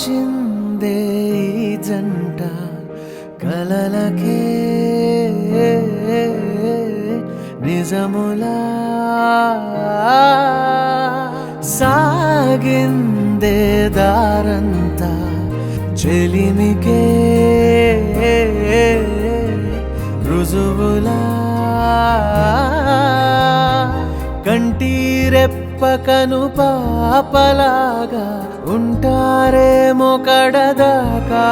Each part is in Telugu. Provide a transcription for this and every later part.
దోచిందే ఈ జంట కలలకే నిజములా సాగిందే దారంతా చెలిమికే రుజువులా కంటిరెప్పకను పాపలాగా ఉంటారేమో కడదాకా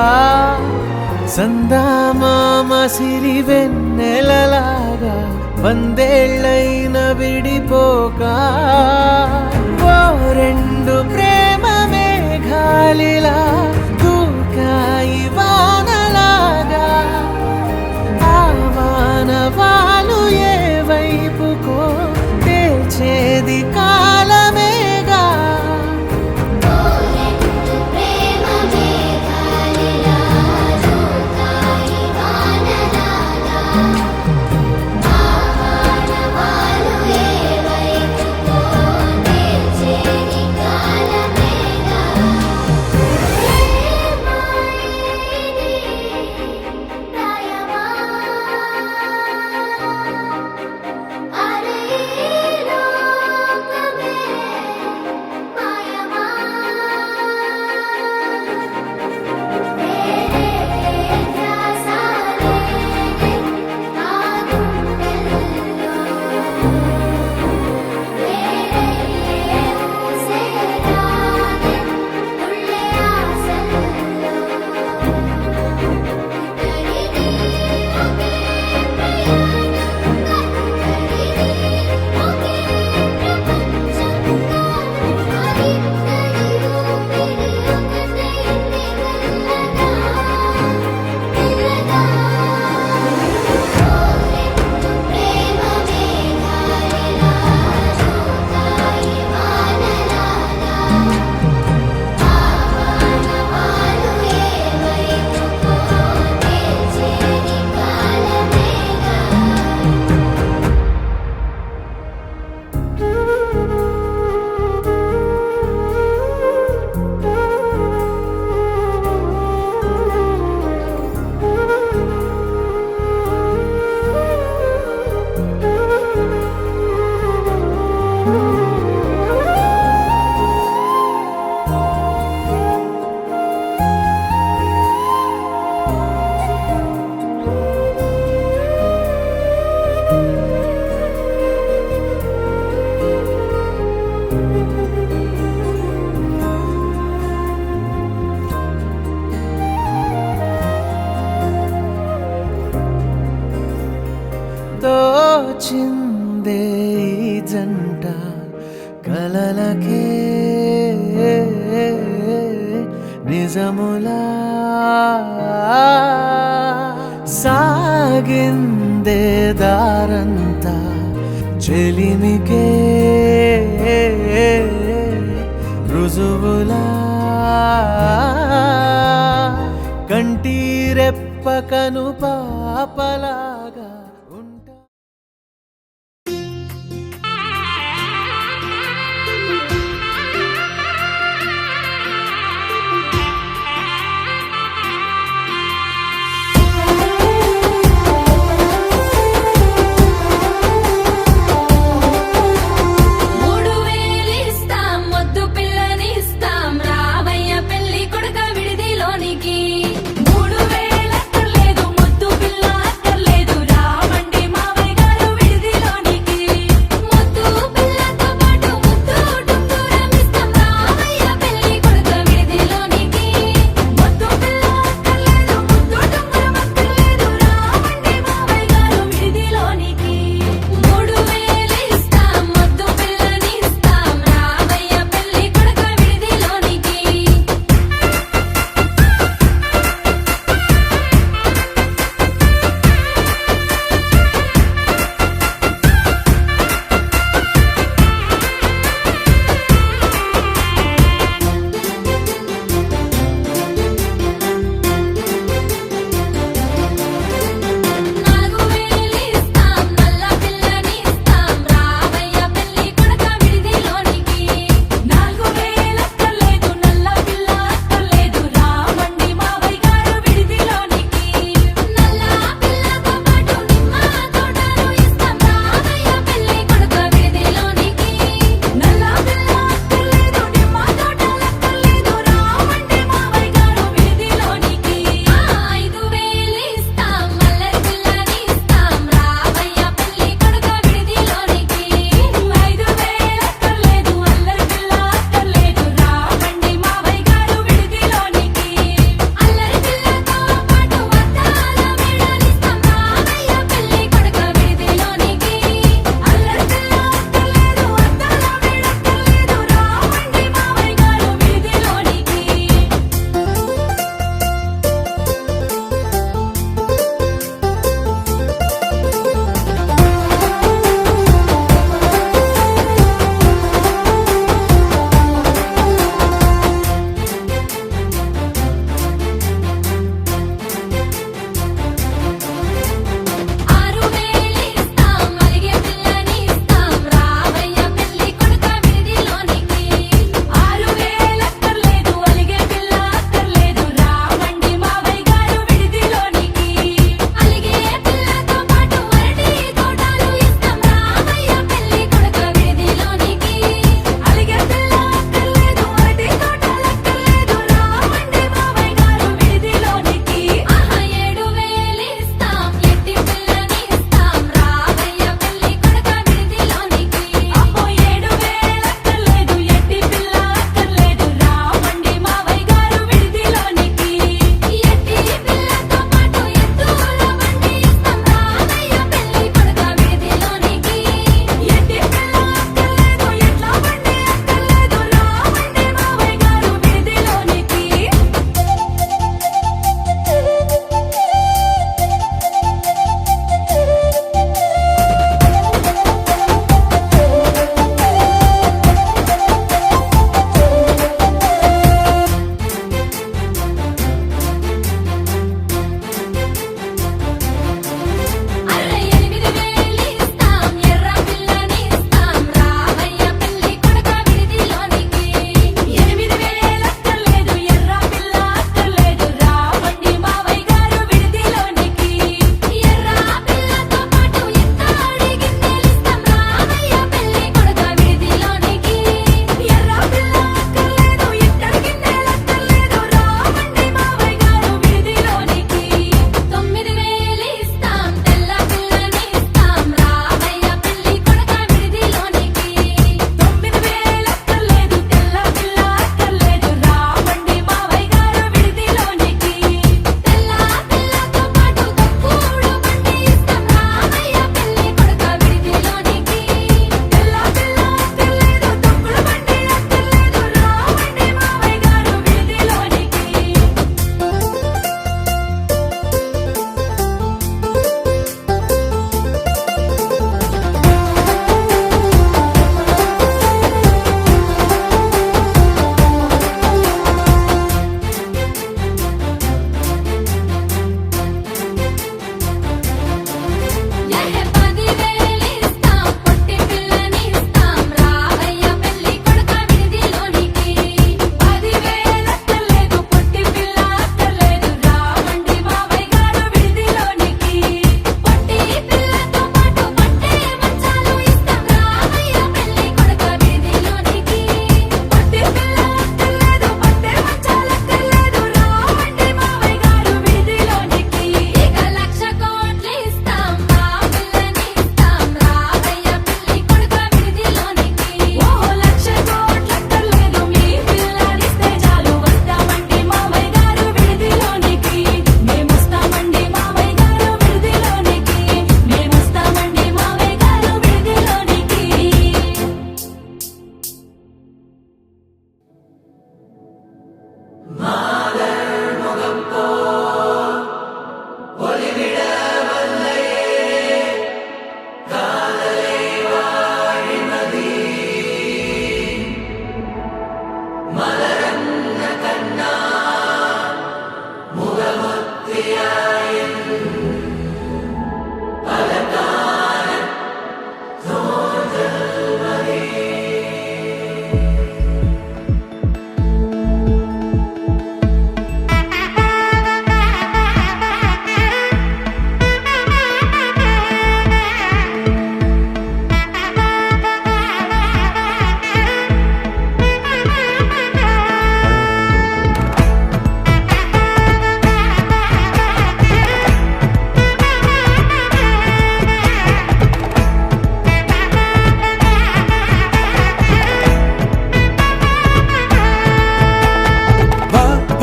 సందామామ సిరి వెన్నెలలాగా వందేళ్ళైన విడిపోక ఓ రెండు ప్రేమ మేఘాలిలా దూకాయి వానలాగా ఆ వానవాలు ఏ వైపుకో తేల్చేది కాలమేగా దోచిందే ఈ జంట కలలకే నిజములా సాగిందే దారంతా చెలిమికే రుజువులా కంటిరెప్పకను పాపలాగా లేదు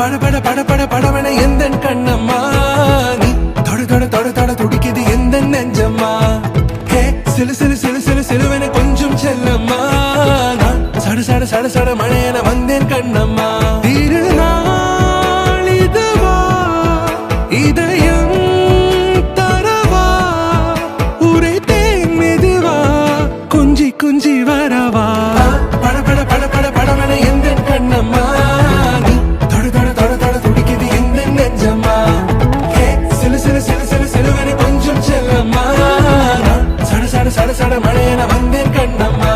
பட பட பட படவன எந்த கண்ணம்மா நீ தொட தொட தொட தொட துடிக்குது எந்த நெஞ்சம்மா ஹே சிலு சிலு சிலு சிலு சிலுவன கொஞ்சம் செல்லம்மா நான் சட சட சட சட மழையன வந்தேன் கண்ணம்மா திருநாள் இதுவா இதயம் தரவா உரைத்தேன் மெதுவா குஞ்சி குஞ்சி வரவா பட பட பட பட படவன எந்த கண்ணம்மா நீ தொட தொட தொட தொட துடிக்குது எந்த நெஞ்சம்மா ஹே சிலு சிலு சிலு சிலு சிலுவன கொஞ்சம் செல்லம்மா நான் சட சட சட சட மழையன வந்தேன் கண்ணம்மா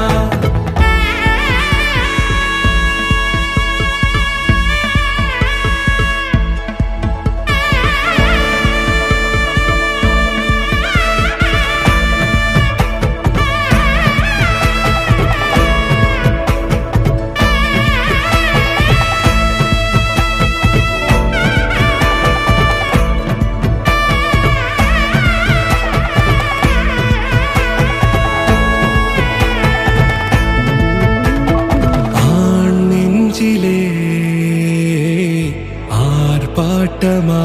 ஆர்ப்பாட்டமா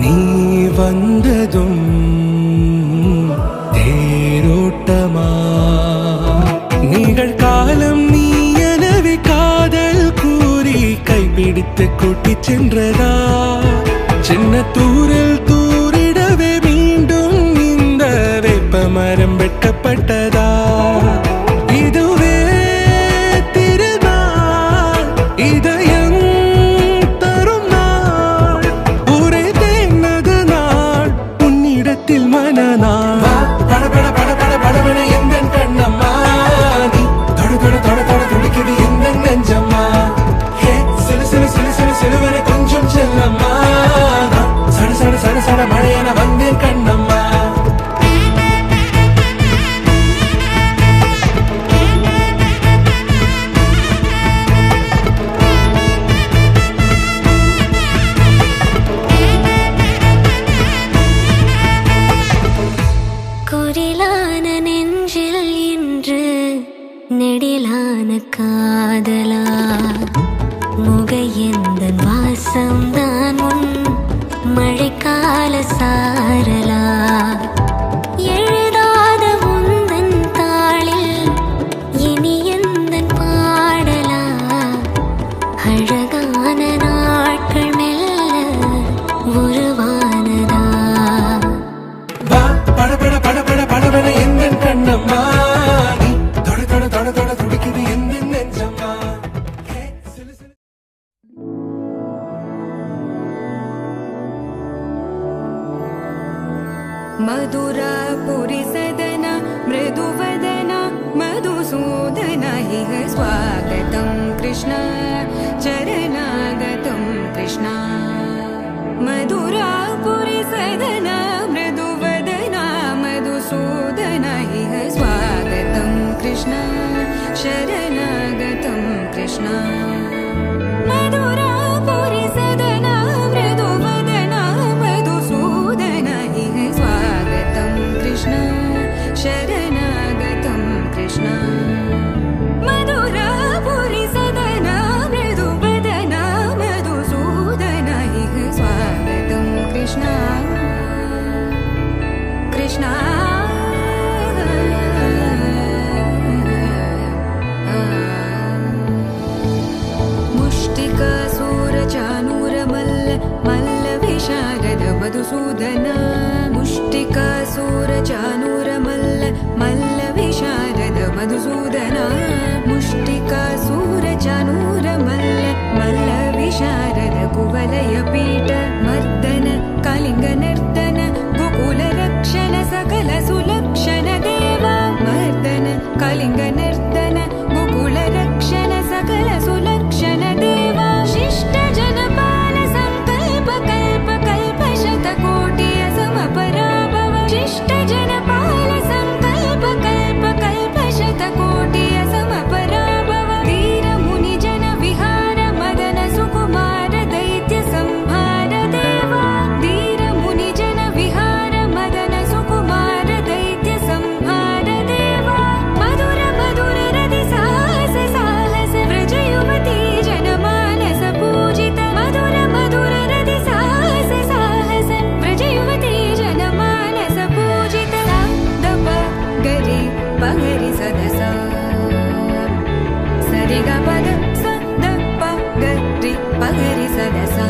நீ வந்ததும் தேரோட்டமா நிகழ்காலம் நீ எனவே காதல் கூறி கைப்பிடித்து கூட்டிச் சென்றதா சின்ன தூரில் தூரிடவே மீண்டும் இந்த வேப்ப மரம் வெட்டப்பட்டதா இதுவே திருநாள் இதயம் தரும் நாள் உரைத்தேனது நாள் உன்னிடத்தில் மனநாள் பட பட பட பட படவன எந்த கண்ணம்மா நீ தொட தொட தொட தொட துடிக்குது எந்த நெஞ்சம்மா ஹே சிலு சிலு சிலு சிலு சிலுவன கொஞ்சம் செல்லம்மா சட சட சட சட மழையன வந்தேன் கண்ணம்மா குரிலான நெஞ்சில் இன்று நெடிலான காதலா முகையெந்தன் வாசம்தான் உன் மழைக்கால சாரலா எழுதாத உந்தன் தாளில் இனி எந்தன் பாடலா அழகான நாட்கள் மெல்ல உருவானதா பட பட பட பட படவன எந்த கண்ணம்மா நீ தொட தொட தொட தொட துடிக்குது எந்த நெஞ்சம்மா ஹே சிலு சிலு मधुरापुरी सदन मृदुवदन मधुसूदन इह स्वागतं कृष्ण चरणागतं कृष्ण मधुरापुरी सदन मृदुवदन मधुसूदन इह स्वागतं कृष्ण शरणागतं कृष्ण मधुरापुरी सदन मृदुवदन मधुसूदन इह स्वागतं कृष्ण शरणागतं कृष्ण मधुरापुरी सदन मृदुवदन मधुसूदन इह स्वागतं कृष्ण कृष्ण पगरि सदसा सरि ग पद स द प ग रि पगरि सदसा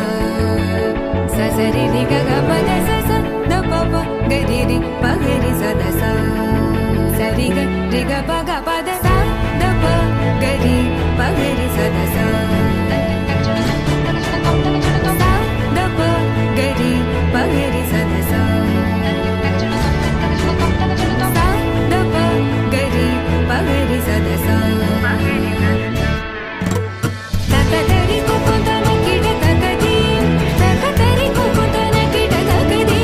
स सरि रि ग ग पद स स द प प ग रि रि पगरि सदसा सरि ग रि ग प ग पद स द प ग रि पगरि सदसा द प ग रि पगरि सदसा द प ग रि पगरि सदसा तकतरि कुकुतन किड तकदी तकतरि कुकुतन किड तकदी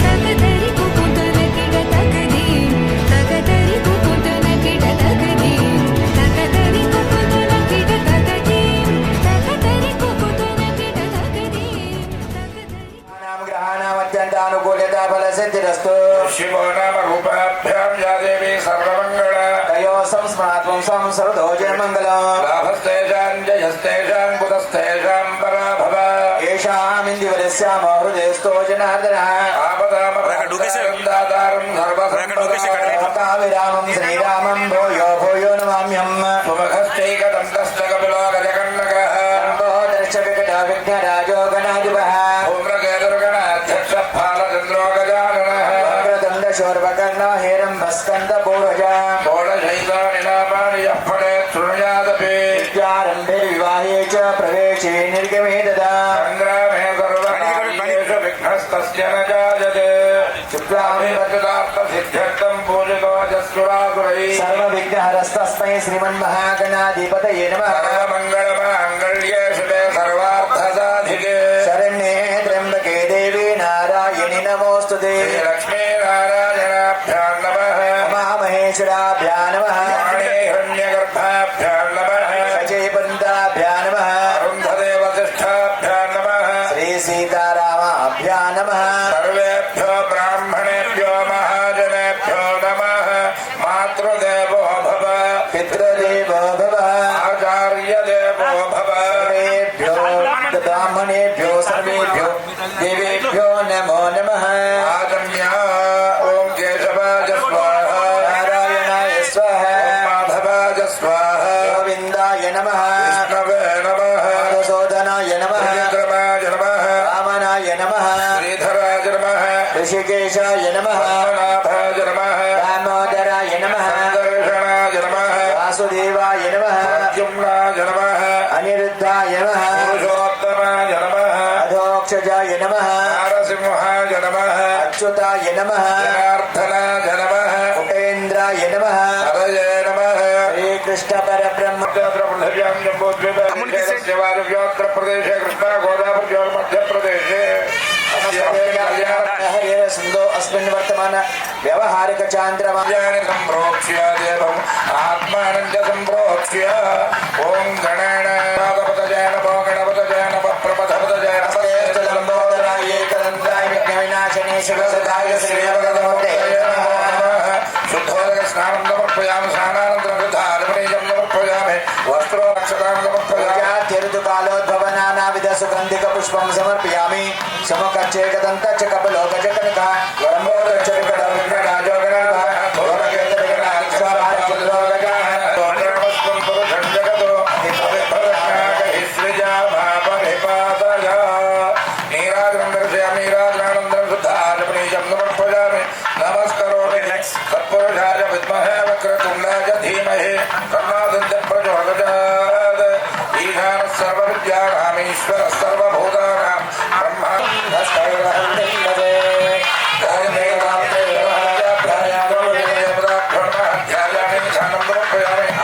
तकतरि कुकुतन किड तकदी तकतरि कुकुतन किड तकदी तकतरि कुकुतन किड तकदी तकतरि कुकुतन किड तकदी नाम ग्रहाणामत्यन्तानुकूल्यता फलसिद्धिरस्तु शिवो नाम रूपाभ्यां या देवी सर्वमङ्गल तयो संस्मरात्मं संसर्दो जयमङ्गलम् लाभस्तेषां जयस्तेषां कुतस्तेषां पराभव येषामिन्दिवरस्याम हृदयस्थो जनार्दनः आपदामपदातारं सर्वसम्पदाविरामं श्रीरामं भूयो भूयो नमाम्यहम् सुमुखश्चैकदन्तश्च कपिलो गजकर्णकः विघ्नराजो गणाधिपः धूम्रकेतुर्गणाध्यक्षफालचन्द्रो गजाननः वक्रतुण्डशोर्वकर्णो हेरम्बस्कन्दपूर्वजा षोडशैतानि नामानि यः पठेत् शृणुयादपि विद्यारम्भे विवाहे च प्रवेशे निर्गमे तदा सङ्ग्रामे सर्वकार्येषु विघ्नस्तस्य न जायते शुक्लामे सिद्ध्यर्थं पूजितो जस्सुरासुरैः सर्वविघ्नहरस्तस्मै श्रीमन्महागणाधिपतये नमः सर्वमङ्गलमाङ्गल्ये शिवे सर्वार्थसाधिके शरण्ये त्र्यम्बके देवी नारायणि नमोऽस्तुते लक्ष्मीनारायणाभ्यां नमः महामहेश्वराभ्यां नमः वाणी हिरण्यगर्भाभ्यां नमः अजयवृन्दाभ्यां नमः अरुन्धदेवतिष्ठाभ्यां नमः श्रीसीतारामाभ्यां नमः सर्वेभ्यो ब्राह्मणेभ्यो महाजनेभ्यो नमः मातृदेवो भव पितृदेवो भव आचार्यदेवो भव सर्वेभ्यो ब्राह्मणेभ्यो सर्वेभ्यो देवेभ्यो नमो नमः आगम्य ॐ केशवाय स्वाहा नारायणाय स्वाहा माधवाय स्वाहा गोविन्दाय नमः विष्णवे नमः मधुसूदनाय नमः विक्रमाय नमः वामनाय नमः श्रीधराय नमः ऋषिकेशाय नमः पद्मनाभाय नमः दामोदराय नमः दर्शनाय नमः वासुदेवाय नमः प्रद्युम्नाय नमः अनिरुद्धाय नमः पुरुषोत्तमाय नमः अधोक्षजाय नमः नारसिंहाय नमः अच्युताय नमः जनार्दनाय नमः उपेन्द्राय नमः हरये नमः श्रीकृष्णपरब्रह्म पृथिव्यां जम्बूद्वीपे वायुव्योत्तरप्रदेशे कृष्णा गोदावरी मध्यप्रदेशे हरे सुन्दो अस्मिन् वर्तमान व्यवहारिक चान्द्रमा सम्प्रोक्ष्य देवम् आत्मानं च सम्प्रोक्ष्य ॐ गणेनापतजय नमो गणपतजय नमः प्रपथपतजय लम्बोदराय एकदन्ताय विघ्नविनाशिने शिवसदाय श्रीवरदमूर्ते शुद्धोदक स्नानं समर्पयामि स्नानानन्तरं शुद्धार्पणीयं समर्पयामि वस्त्रोरक्षतां समर्पयामि ऋतुकालोद्भवनानाविध सुगन्धिकपुष्पं समर्पयामि समकच्चेकदन्त च कपिलो गजकनक लम्बोदरचरिकटविघ्नराजो गणाः तत्पुरुषाय विद्महे वक्रतुण्डाय धीमहि तन्नो प्रचोदयात् ईशानः सर्वविद्यानामीश्वरः सर्वभूतानां ब्रह्मा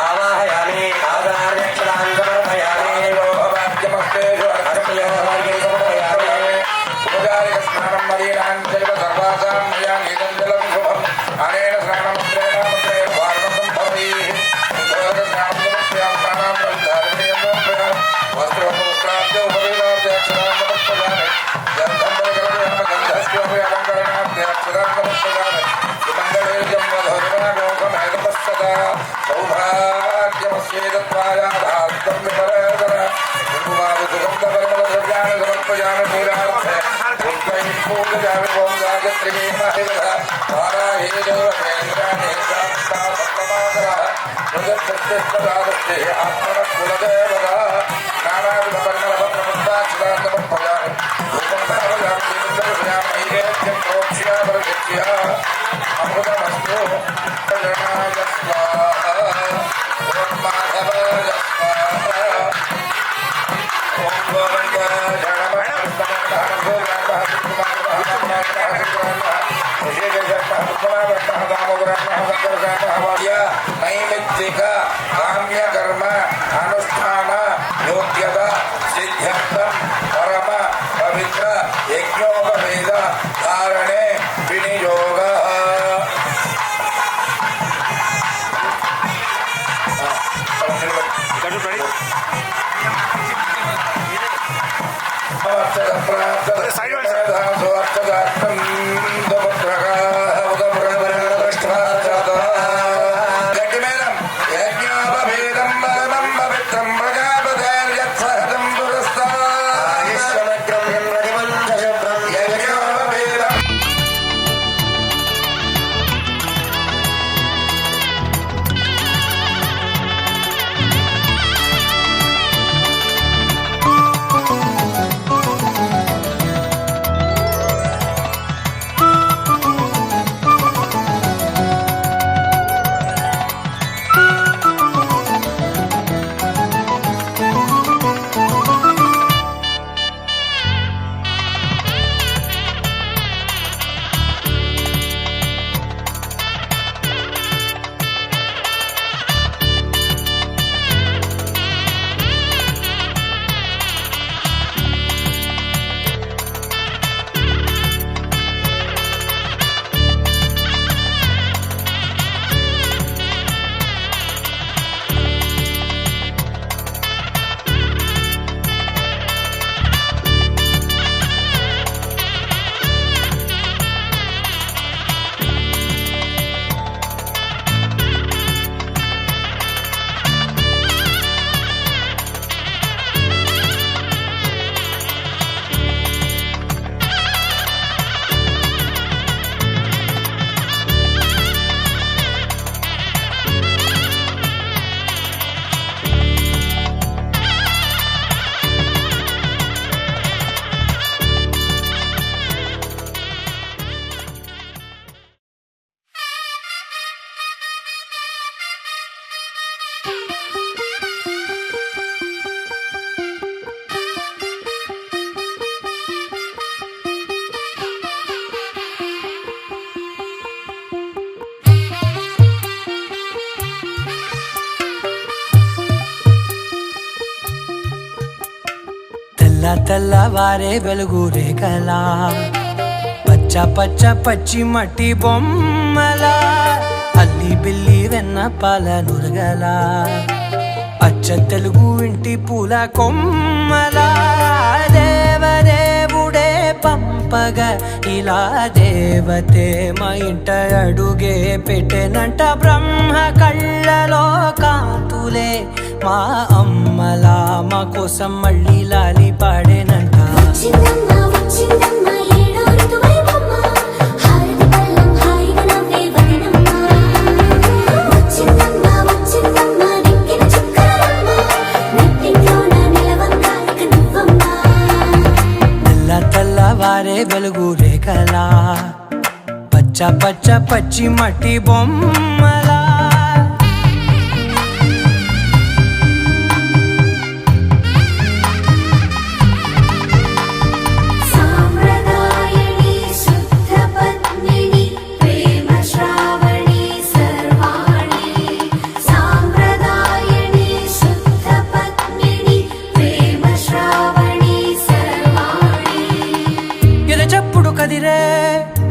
आवाहयामि आधार्यक्षरान् समर्पयामि स्नानं मरीणां चैव सर्वासां मया नीतं जलं शुभम् अनेन स्नानमन्त्रेण मन्त्रेण वारणं भवैः स्नानं समर्पयामि स्नानां वस्त्रोपवस्त्राद्य उपवेदाद्य अक्षरान् समर्पयामि गन्धं परिकल्पयामि गन्धस्योपि अलङ्करणाद्य अक्षरान् समर्पयामि सुमङ्गलेजं वधोर्गणगोकमेकपश्चदा सौभाग्यमस्येतत्त्वायाधास्तं विपरेतन सुगन्धपरिमलद्रव्याणि समर्पयामि नीरार्थे पुष्पैः पूजयामि ॐ गायत्रीं महिमः वाराही देवकेन्द्राणि నైమిత్తిక కామ్యకర్మ అనుష్ఠాన యోగ్యత సిద్ధ్యర్థం పరమ పవిత్ర యజ్ఞోపవేద ధారణే వినియోగ తెల్లవారే వెలుగు రేఖలా పచ్చ పచ్చ పచ్చి మట్టి బొమ్మలా అల్లి బిల్లి వెన్న పాల నురగలా అచ్చ తెలుగు ఇంటి పూల కొమ్మలా దేవదేవుడే పంపగా ఇలా దేవతే మా ఇంట అడుగే పెట్టెనంట బ్రహ్మ కళ్ళలో కాంతులే మా అమ్మలా మా కోసం మళ్ళీ లాలి పాడేనంట తెల్లవారే వెలుగు రేఖలా పచ్చ పచ్చ పచ్చి మట్టి బొమ్మలా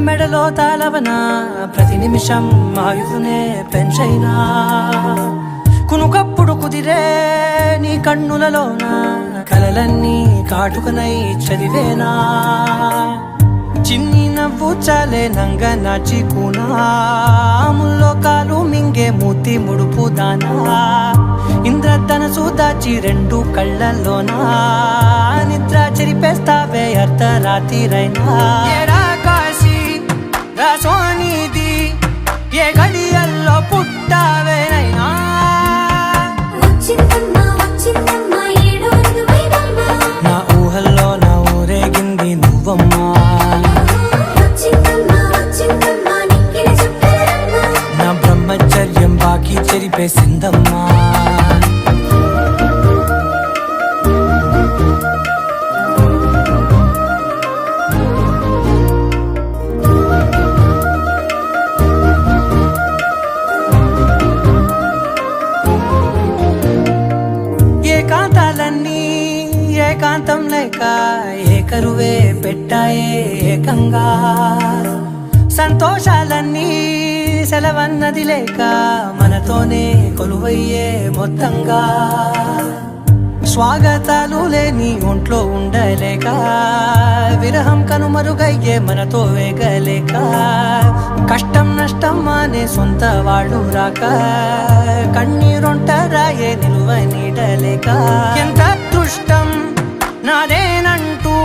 మెడలో తాళవన ప్రతి నిమిషం ఆయుధునే పెంచైనా కునుకప్పుడు కుదిరే నీ కన్నులలోన కలలన్నీ కాటుకనై చదివేనా చిన్ని నవ్వు చాలే నంగ నాచి కూనాముల్లో కాలు మింగే మూతి ముడుపు దానా ఇంద్రధనసు దాచి రెండు కళ్ళల్లోనా నిద్ర చెరిపేస్తావే అర్ధరాత్రిరైనా సోనిది ఏ గడియల్లో పుట్టావేనైనా సౌందర్యం బాకీ చెరిపేసిందమ్మా. ఏకాంతాలన్నీ ఏకాంతం లేక ఏకరువే పెట్టాయే ఏకంగా. సంతోషాలన్నీ సెలవన్నది లేక మనతోనే కొలువయ్యే మొత్తంగా. స్వాగతాలు లేని ఒంట్లో ఉండలేక విరహం కనుమరుగయ్యే మనతో వేగలేక. కష్టం నష్టం అనే సొంత వాళ్ళు రాక కన్నీరొంటరాయే నిలువ నీడలేక. ఎంత అదృష్టం నాదేనంటూ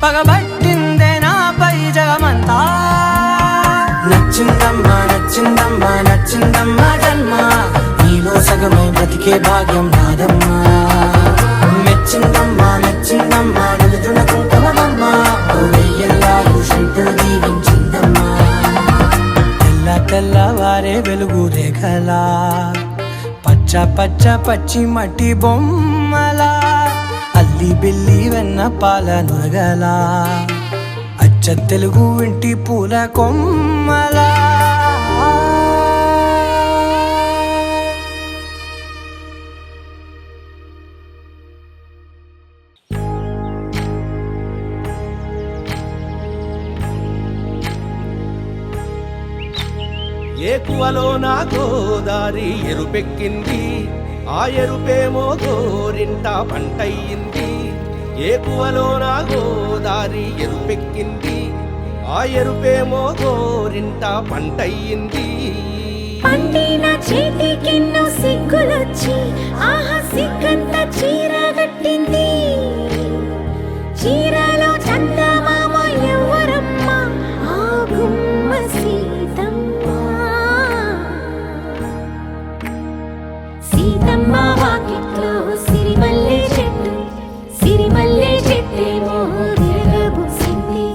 పగబట్టిందే నాపై జగమంతా. నచ్చిందమ్మా నచ్చిందమ్మా నచ్చిందమ్మా జన్మ, నీలో సగమై బ్రతికే భాగ్యం నాదమ్మా. మెచ్చిందమ్మా మెచ్చిందమ్మా నిలుచున్న కుంకుమమ్మా, వెయ్యల్లాలు శంకులు దీవించిందమ్మా. తెల్ల తెల్లవారే వెలుగు రేఖలా పచ్చ పచ్చ పచ్చి మట్టి బొమ్మలా అల్లి బిల్లి వెన్న పాల నురగలా అచ్చ తెలుగు ఇంటి పూల కొమ్మలా. ఏకువలో నా గోదారి ఎరుపెక్కింది, ఆ ఎరుపేమో గోరింట పంటయ్యింది. ఏకువలో నా గోదారి ఎరుపెక్కింది, ఆ ఎరుపేమో గోరింట పంటయ్యింది. పండిన చేతికెన్నో సిగ్గులొచ్చి ఆహా సిగ్గంత చీర కట్టింది. చీరలో చందమామ ఎవరమ్మ, ఆ గుమ్మ సీతమ్మ. సీతమ్మ వాకిట్లో సిరిమల్లె చెట్టు, సిరిమల్లె చెట్టేమో విరగబూసింది.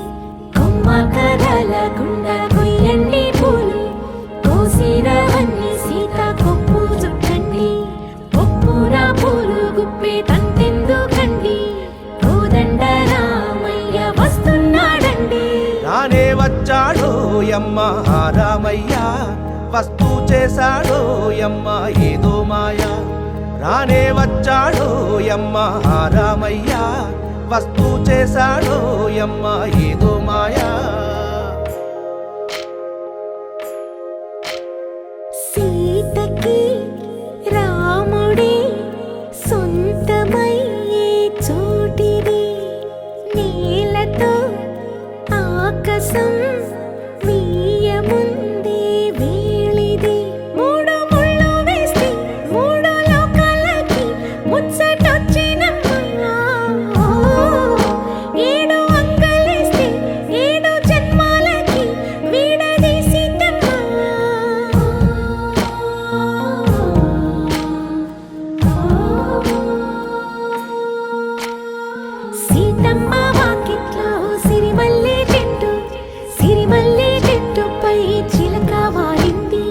కొమ్మ కదలకుండా కొయ్యండి పూలు, కోసిరవన్నీ సీత కొప్పు చుట్టండి. కొప్పున పూలు గుప్పే తంతెందుకండి, కోదండ రామయ్య వస్తున్నాడండి. రానే వచ్చాడో యమ్మ రామయ్య, వస్తూ చేశాడో యమ్మ ఏదో మాయ. రానే వచ్చాడో యమ్మ రామయ్య, వస్తూ చేశాడో యమ్మ ఏదో మాయా. సీతకి రాముడే సొంతమయ్యే చోటిది, నేలతో ఆకాశం వీయముందే వేళిది. మూడు ముళ్ళు వేస్తే మూడు లోకాలకి ముచ్చటొచ్చినమ్మా. ఏడు అంగలేస్తే ఏడు జన్మాలకి వీడదీసిద్దమ్మా. సీతమ్మ వాకిట్లో సిరిమల్లె చెట్టు, సిరిమల్లె చెట్టుపై చిలక వాలింది.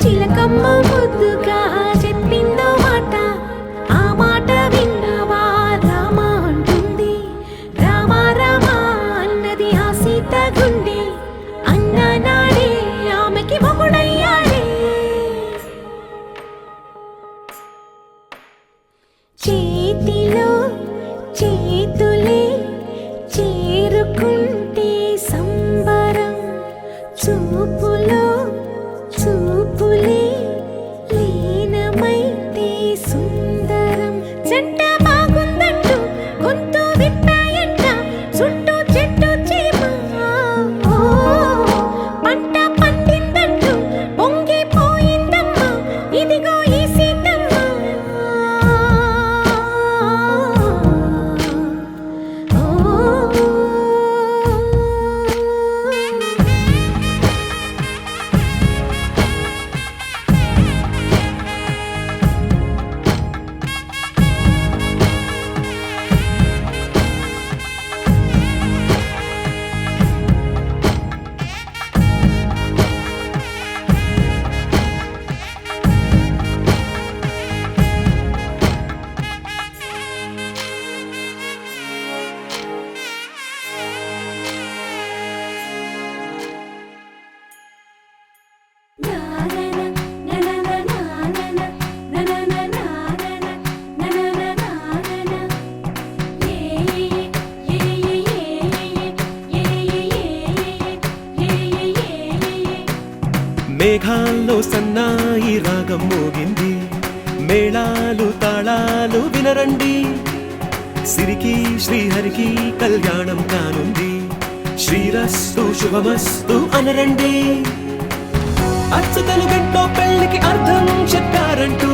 చిలకమ్మ ముద్దుగా చెప్పిందో మాట, ఆ మాట విన్నవా రామ అంటుంది. రామ రామ అన్నది ఆ సీత గుండె, అన్న నాడే ఆమెకి మొగుడయ్యాడే. చేతిలో చేతులే చేరుకుంటే సంబరం, చూపులో చూపులే లీనమైతే సుందరం. జంట బాగుందంటూ గొంతు విప్పాయంట చుట్టూ చెట్టు చీమ. పంట పండిందంటూ పొంగిపోయిందమ్మా, ఇదిగో ఈ సీతమ్మ. గుండెల్లో సన్నాయి రాగం మోగింది, మేళాలు తాళాలు వినరండి, సిరికి శ్రీహరికి కళ్యాణం కానుంది, శ్రీరస్తు శుభమస్తు అనరండి. అచ్చతలు గంటో పెళ్లికి అర్థం చెప్పారంటూ,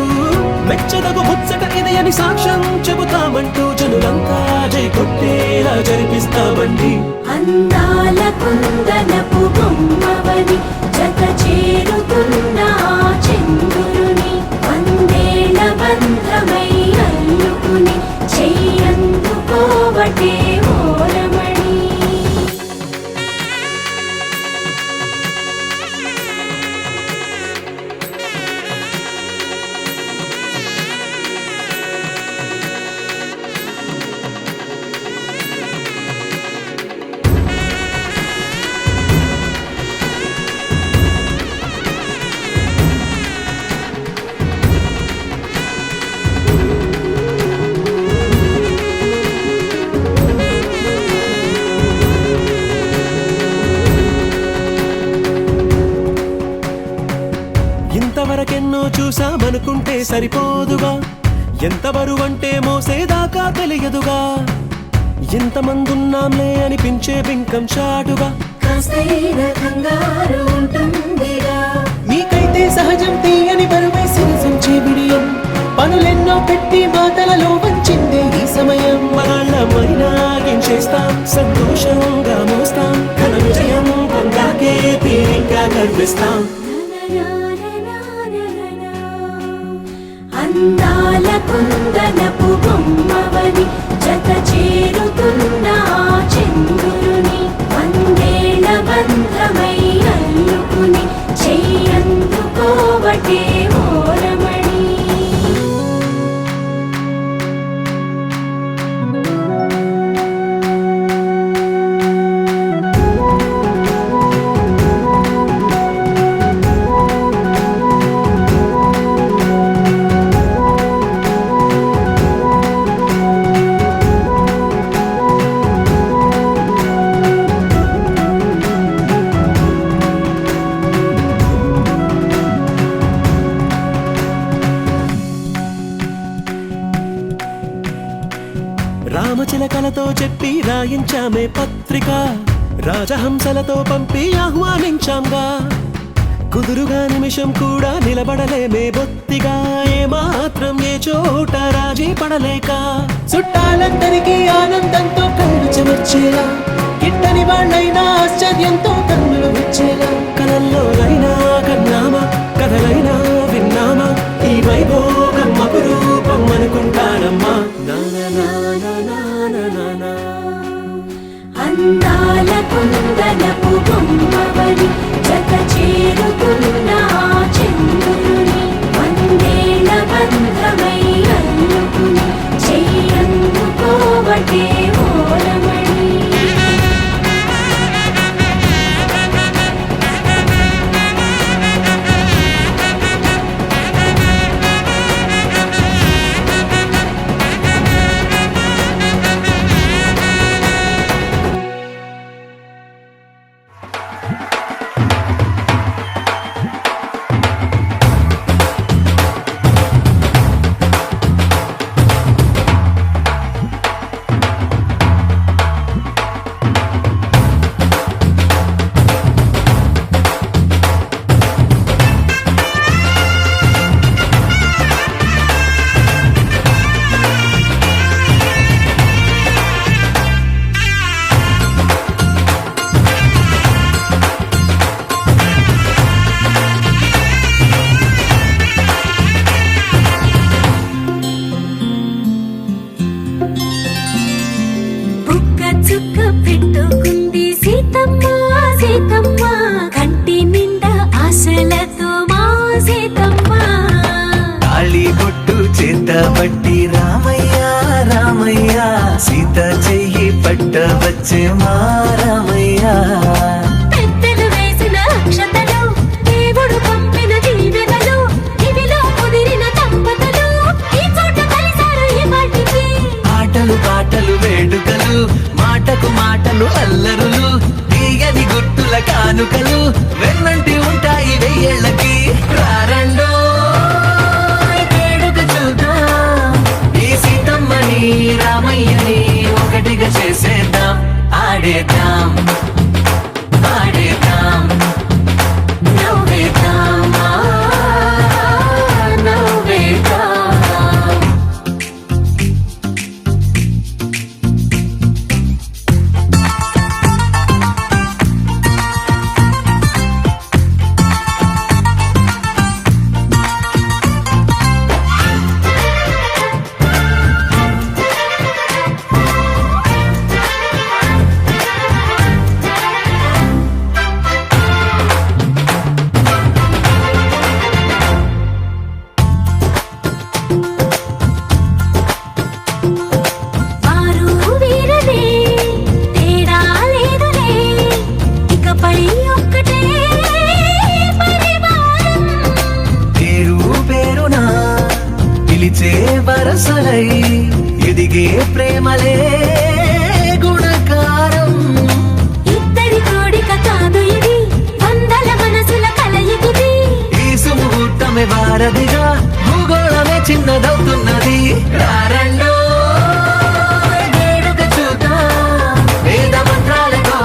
మెచ్చదగు ముచ్చట ఇది అని సాక్ష్యం చెబుతామంటూ, జనులంతా జై కొట్టేలా జరిపిస్తామండి. అందాల కుందనపు బొమ్మవని జత చేరుతున్న ఆ చంద్రుని, వందేళ్ల బంధమై అల్లుకుని చెయ్యందుకోవటే ఓరమణి. ఇంతవరకెన్నో చూసామనుకుంటే సరిపోదుగా, ఎంత బరువంటే మోసేదాకా తెలియదుగా, ఎంతమందున్నాంలే అనిపించే బింకం చాటుగా, కాస్తైన కంగారు ఉంటుందిగా. మీకైతే సహజం తీయని బరువే సిరసించే బిడియం, పనులెన్నో పెట్టి మాటలలో వంచిందే ఈ సమయం. మనాళ్ళమైనా చేస్తాం, సంతోషంగా మోస్తాం, ఘన విజయం పొందాకే తీరిగ్గా కనిపిస్తాం. అందాల కుందనపు బొమ్మవని జత చేరుతున్న ఆ చంద్రుని, వందేళ్ల బంధమై అల్లుకుని చెయ్యందుకోవటే ఓరమణి. రామచిలకలతో చెప్పి రాయించామే పత్రిక, రాజహంసలతో పంపి ఆహ్వానించాంగా, కుదురుగా నిమిషం కూడా నిలబడలేమే బొత్తిగా, ఏమాత్రం ఏ చోట రాజీ పడలేక, చుట్టాలందరికీ ఆనందంతో కళ్ళు చెమర్చేలా, గిట్టని వాళ్ళైనా ఆశ్చర్యంతో కన్నులు వచ్చేలా, కలల్లోనైనా కన్నామా కథలైనా విన్నామా, ఈ వైభోగం అపురూపం అనుకుంటానమ్మా. అందాల కుందనపు బొమ్మవని జత చేరుతున్న ఆ చంద్రుని, వందేళ్ల బంధమై అల్లుకుని చెయ్యందుకోవటే ఓరమణి. పట్టి రామయ్య రామయ్య సీత చెయ్యి పట్ట వచ్చే మా రామయ్య. పెద్దలు వేసిన అక్షతలు, దేవుడు పంపిన దీవెనలు, ఇవిలో కుదిరిన దంపతులు ఈ చోట కలిసారు ఈ పాటికి. ఆటలు పాటలు వేడుకలు, మాటకు మాటలు అల్లరులు, తీయని గుట్టుల కానుకలు వెన్నంటి ఉంటాయి వెయ్యేళ్ళకి. వరసలై ఎదిగే ప్రేమలే గుణకారం. ఇద్దరి కోడిక కాదు ఇది, వందల మనసుల కలయికిది. ఈ సుముహూర్తమే వారధిగా భూగోళమే చిన్నదవుతున్నది. రారండో వేడుక చూద్దాం, వేద మంత్రాలతో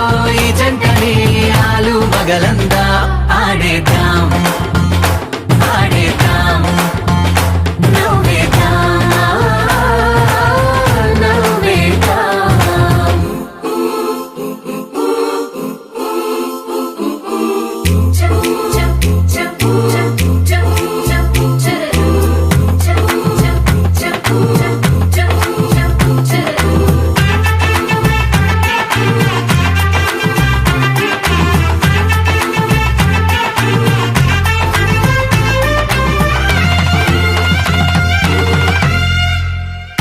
ఈ జంటని ఆలు మగలందా ఆడేద్దాం ఆడేద్దాం నవ్వేద్దాం, నవ్వేద్దాం.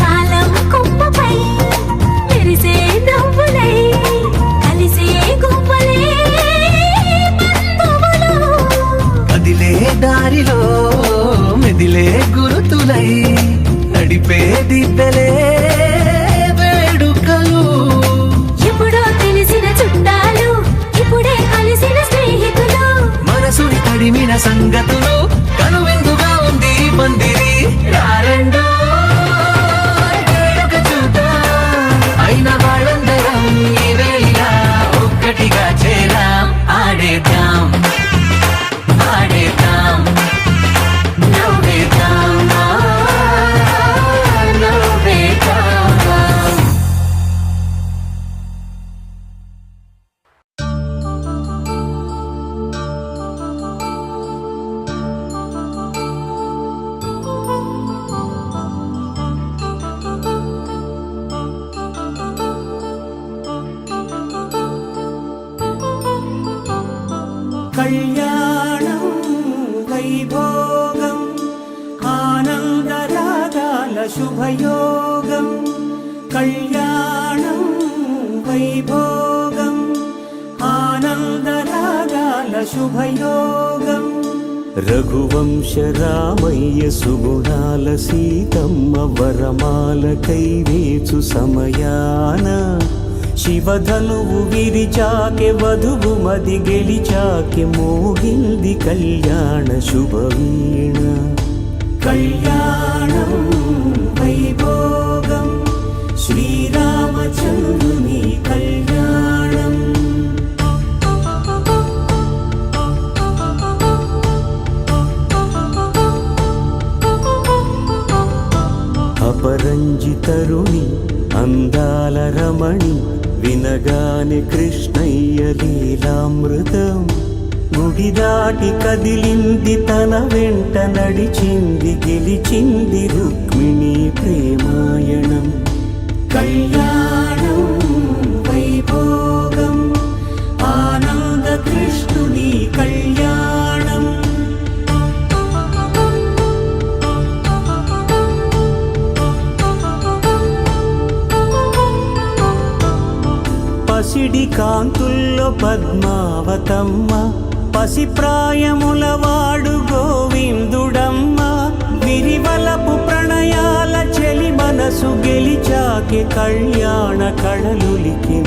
కాలం కొమ్మపై మెరిసే నవ్వులై కలిసే గువ్వలే బంధువులు. కదిలే దారిలో మెదిలే గురుతులై నడిపే దిబ్బెలే వేడుకలు. ఎప్పుడో తెలిసిన చుట్టాలు, ఇప్పుడే కలిసిన స్నేహితులు. మనసుని తడిమిన సంగతులు కనువిందుగా ఉంది ఈ పందిరి. రారండో వేడుక చూద్దాం, అయిన వాళ్ళందరం ఈ వేళ ఒక్కటిగా చేరాం. ఆడేద్దాం ఆడేద్దాం నవ్వేద్దాం, నవ్వేద్దాం. కళ్యాణం వైభోగం ఆనందరాగాల శుభయోగం. కళ్యాణం వైభోగం ఆనందరాగాల శుభయోగం. రఘువంశ రామయ్య సుగుణాల సీతమ్మ వరమాల కైవేచు సమయాన శివధనువు విరిచాకె వధువు మది గెలిచాకె మోగింది కళ్యాణ శుభవీణ. కళ్యాణం వైభోగం శ్రీరామచంద్రుని కళ్యాణం. అపరంజితరుణి అందాల రమణి వినగానే కృష్ణయ్య లీలామృతం. గుడి దాటి కదిలింది తన వెంట నడిచింది గెలిచింది రుక్మిణి ప్రేమాయణం. కళ్యాణం వైభోగం ఆనంద కృష్ణుని కళ్యాణం. పసిడి కాంతుల్లో పద్మావతమ్మ పసిప్రాయముల వాడు గోవిందుడమ్మ. విరివలపు ప్రణయాల చెలి మనసు గెలిచాకె కళ్యాణ కళలులికినాడమ్మ.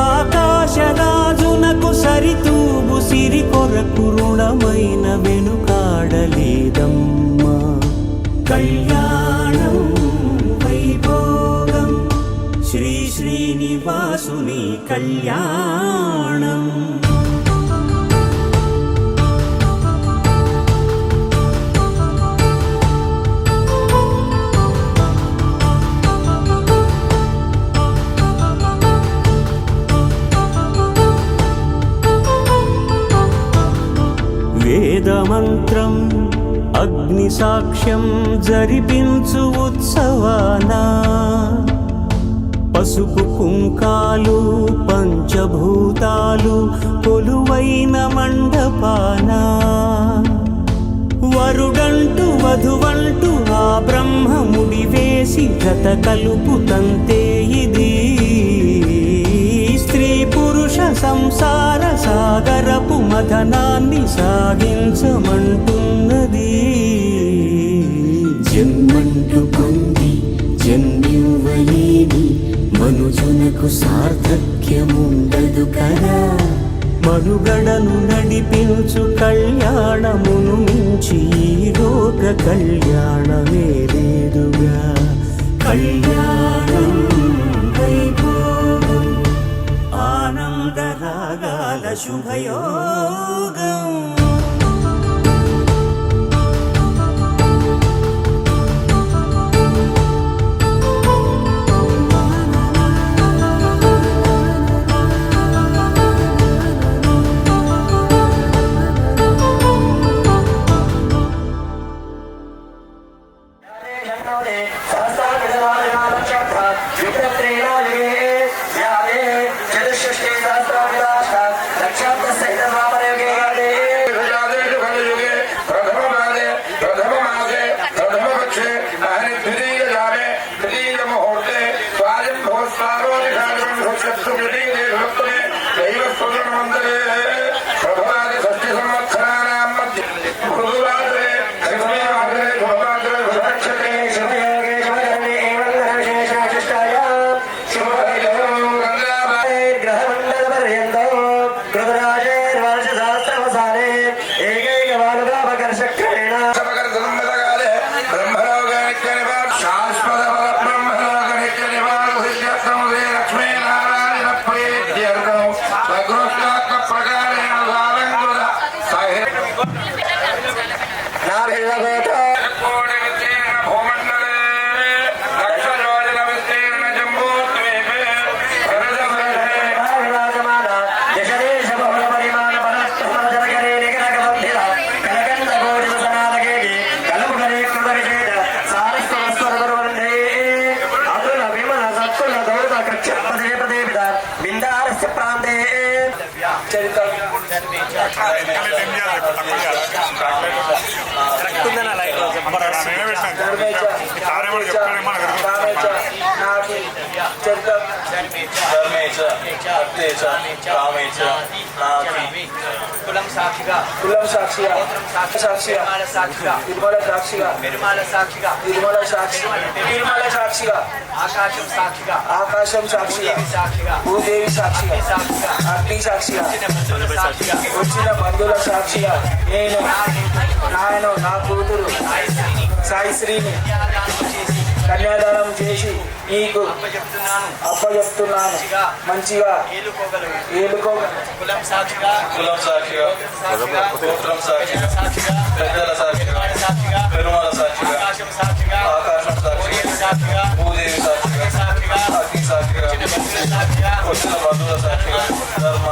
ఆకాశరాజునకు సరితూగు సిరి కొరకు రుణమైన వెనుకాడలేదమ్మా. కళ్యాణం వైభోగం శ్రీ శ్రీనివాసుని కళ్యాణం. వేదమంత్రం అగ్ని సాక్ష్యం జరిపించు ఉత్సవానా. పసుపు కుంకాలు పంచభూతాలు కొలువైన మండపానా. వరుడంటూ వధువంటూ ఆ బ్రహ్మముడి వేసి గత కలుపు తంతే ఇది. స్త్రీ పురుష సంసార సాగరపు మథనాన్ని సాగించమంటున్నది. రోజునకు సార్థక్యముండదు కదా. మనుగడను నడిపించు కళ్యాణమును మించి ఈ లోక కళ్యాణమే లేదుగా. కళ్యాణం వైభోగం ఆనందరాగాల శుభయోగం. కులం సాక్షిగా ఆకాశం సాక్షిగా భూదేవి సాక్షిగా అగ్ని సాక్షిగా వచ్చిన బంధువుల సాక్షిగా నేను నా కూతురు సాయిశ్రీని కన్యాదానం చేసి నీకు అప్పచెప్తున్నాను. మంచిగా ఏలుకోగలను. కులం సాక్షిగా గోత్రం సాక్షిగా పెద్దల సాక్షిగా పెరుమాల సాక్షిగా ఆకాశం సాక్షిగా భూదేవి సాక్షిగా అగ్ని సాక్షిగా వచ్చిన బంధువుల సాక్షిగా ధర్మ